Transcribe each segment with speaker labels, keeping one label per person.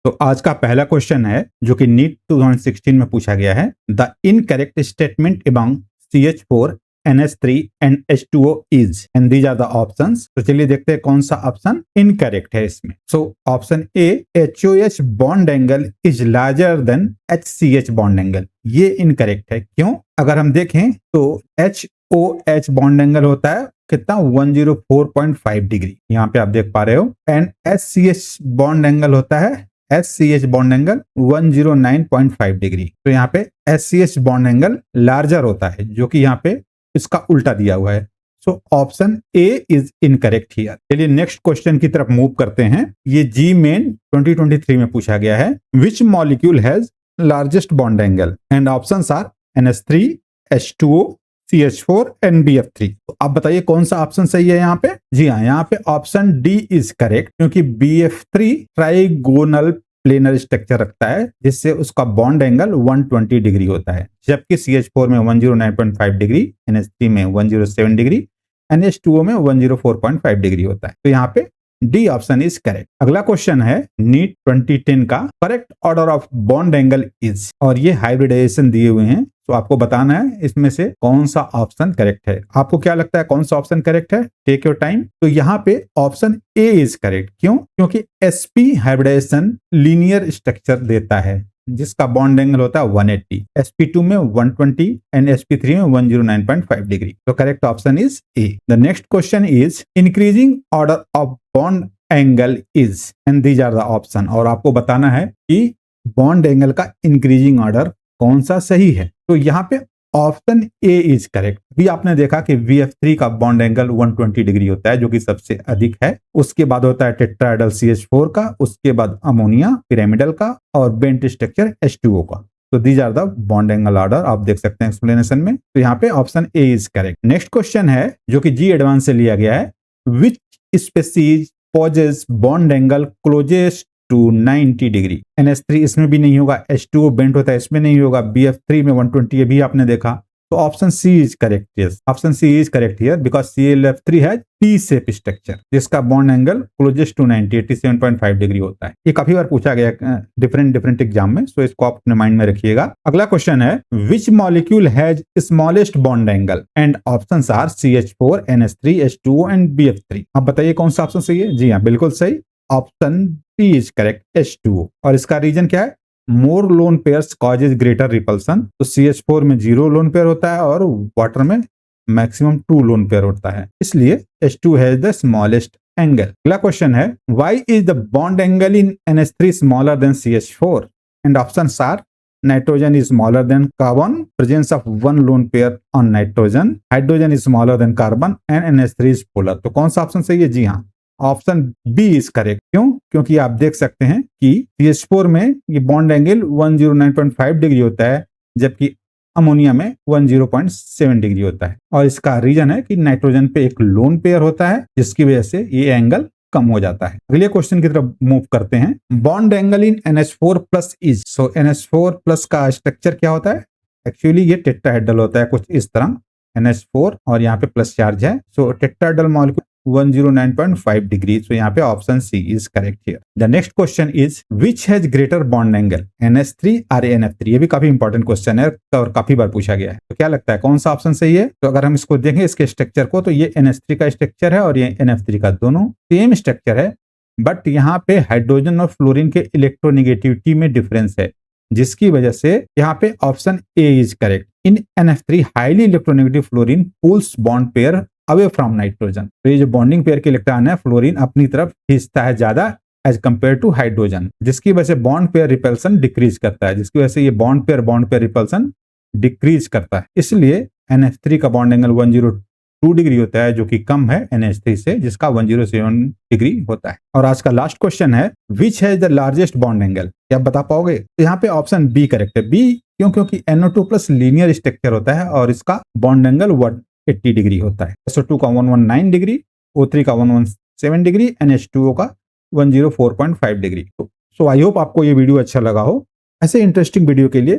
Speaker 1: तो आज का पहला क्वेश्चन है जो कि नीट 2016 में पूछा गया है। The incorrect statement among CH4 NH3 and H2O is, and these are the options. तो चलिए देखते हैं कौन सा ऑप्शन इनकरेक्ट है इसमें। So option A, HOH bond angle is larger than HCH bond angle, ये इनकरेक्ट है। क्यों? अगर हम देखें तो HOH बॉन्ड एंगल होता है कितना, 104.5 डिग्री, यहाँ पे आप देख पा रहे हो। एंड HCH बॉन्ड एंगल होता है, SCH बॉन्ड एंगल 109.5 डिग्री। तो यहाँ पे SCH बॉन्ड एंगल लार्जर होता है, जो कि यहाँ पे इसका उल्टा दिया हुआ है। So option A is incorrect here. चलिए नेक्स्ट क्वेश्चन की तरफ मूव करते हैं। ये जी मेन 2023 में पूछा गया है। Which molecule has largest bond angle? And options are NH3, H2O, CH4 and BF3। तो आप बताइए कौन सा ऑप्शन सही है यहाँ पे? जी हाँ, यहाँ पे ऑप्शन डी इज करेक्ट, क्योंकि BF3 ट्राइगोनल प्लेनर स्ट्रक्चर रखता है, जिससे उसका बॉन्ड एंगल 120 डिग्री होता है, जबकि CH4 में 109.5 डिग्री, NH3 में 107 डिग्री, NH2O में 104.5 डिग्री होता है। तो यहाँ पे डी ऑप्शन इज करेक्ट। अगला क्वेश्चन है नीट 2010 का, correct order of bond angle is, और ये हाइब्रिडाइजेशन दिए हुए हैं। तो आपको बताना है इसमें से कौन सा ऑप्शन करेक्ट है। आपको क्या लगता है कौन सा ऑप्शन करेक्ट है? Take your time. तो यहाँ पे ऑप्शन ए इज करेक्ट। क्यों? क्योंकि sp हाइब्रिडाइजेशन लीनियर स्ट्रक्चर देता है, जिसका बॉन्ड एंगल होता है 180, sp2 में 120 एंड sp3 में 109.5 डिग्री। तो correct option is A. The next question is increasing order of bond angle is, and these are the option. और आपको बताना है कि बॉन्ड एंगल का इंक्रीजिंग ऑर्डर कौन सा सही है। तो यहाँ पे ऑप्शन ए इज करेक्ट। भी आपने देखा कि VF3 का बॉन्ड एंगल 120 डिग्री होता है, जो कि सबसे अधिक है। उसके बाद होता है टेट्राहेड्रल CH4 का, उसके बाद अमोनिया पिरामिडल का, और बेंट स्ट्रक्चर H2O का। तो these are the bond angle order, आप देख सकते हैं एक्सप्लेनेशन में। तो यहाँ पे option A is correct. Next question है जो कि जी एडवांस से लिया गया है। Which species possesses bond angle closest to 90 degree? NH3 इसमें भी नहीं होगा, H2O बेंट होता है इसमें नहीं होगा, BF3 में 120, ये भी आपने देखा। तो option C is correct. Yes, option C is correct here, because ClF3 है T शेप स्ट्रक्चर, जिसका bond angle closest to 90, 87.5 degree होता है। ये काफी बार पूछा गया डिफरेंट एग्जाम में, सो इसको आप अपने माइंड में रखिएगा। अगला क्वेश्चन है which molecule has smallest bond angle? And options are CH4, NH3, H2O and BF3। आप बताइए कौन सा ऑप्शन सही है? जी हाँ, बिल्कुल सही, option D is correct, H2O। और इसका रीजन क्या है? More lone pairs causes greater repulsion. तो CH4 में 0 लोन पेयर होता है और वाटर में मैक्सिमम 2 लोन पेयर होता है, इसलिए H2 has the smallest angle. अगला क्वेश्चन है why is the bond angle in NH3 smaller than CH4? And options are nitrogen is smaller than carbon, presence of 1 lone pair on nitrogen, hydrogen is smaller than carbon and NH3 is polar. तो कौन सा option सही है? जी हाँ, option B is correct. क्यों? क्योंकि आप देख सकते हैं कि CH4 में ये बॉन्ड एंगल 109.5 डिग्री होता है, जबकि अमोनिया में 10.7 डिग्री होता है। और इसका रीजन है कि नाइट्रोजन पे एक लोन पेयर होता है, जिसकी वजह से ये एंगल कम हो जाता है। अगले क्वेश्चन की तरफ मूव करते हैं। Bond angle in NH4 plus is, so NH4 plus का स्ट्रक्चर क्या होता है? एक्चुअली ये टेट्राहेड्रल होता है, कुछ इस तरह, NH4 और यहाँ पे प्लस चार्ज है। So tetrahedral molecule 109.5 degree. So यहाँ पे option C is correct here. The next question is which has greater bond angle, NH3 और NF3? ये भी काफी इंपॉर्टेंट क्वेश्चन है और काफी बार पूछा गया है। तो क्या लगता है कौन सा ऑप्शन सही है? तो अगर हम इसको देखें इसके स्ट्रक्चर को, तो ये NH3 का स्ट्रक्चर है और ये NF3 का, दोनों सेम स्ट्रक्चर है, बट यहाँ पे हाइड्रोजन और फ्लोरीन के इलेक्ट्रोनेगेटिविटी में डिफरेंस है, जिसकी वजह से यहाँ पे option A is correct. In NF3 highly electronegative fluorine pulls bond pair away from nitrogen. तो ये जो बॉन्डिंग पेयर के इलेक्ट्रॉन है, फ्लोरीन अपनी तरफ खींचता है ज्यादा एज कंपेयर टू हाइड्रोजन, जिसकी वजह से बॉन्ड पेयर रिपल्सन डिक्रीज करता है, जिसकी वजह से ये बॉन्ड पेयर रिपल्सन डिक्रीज करता है। इसलिए NH3 का बॉन्ड एंगल 102 डिग्री होता है, जो कि कम है NH3 से, जिसका 107 डिग्री होता है। और आज का लास्ट क्वेश्चन है which has the largest bond angle? क्या आप बता पाओगे? तो यहाँ पे ऑप्शन बी करेक्ट है। बी क्यों? क्योंकि NO2 प्लस लीनियर स्ट्रक्चर होता है और इसका बॉन्ड एंगल 180 डिग्री होता है। SO2 का 119 डिग्री, O3 का 117 डिग्री, NH2O का 104.5 डिग्री। सो आई होप आपको ये वीडियो अच्छा लगा हो। ऐसे इंटरेस्टिंग वीडियो के लिए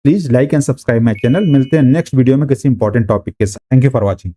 Speaker 1: please like and subscribe my channel. मिलते हैं नेक्स्ट वीडियो में किसी इंपॉर्टेंट टॉपिक के साथ। Thank you for watching.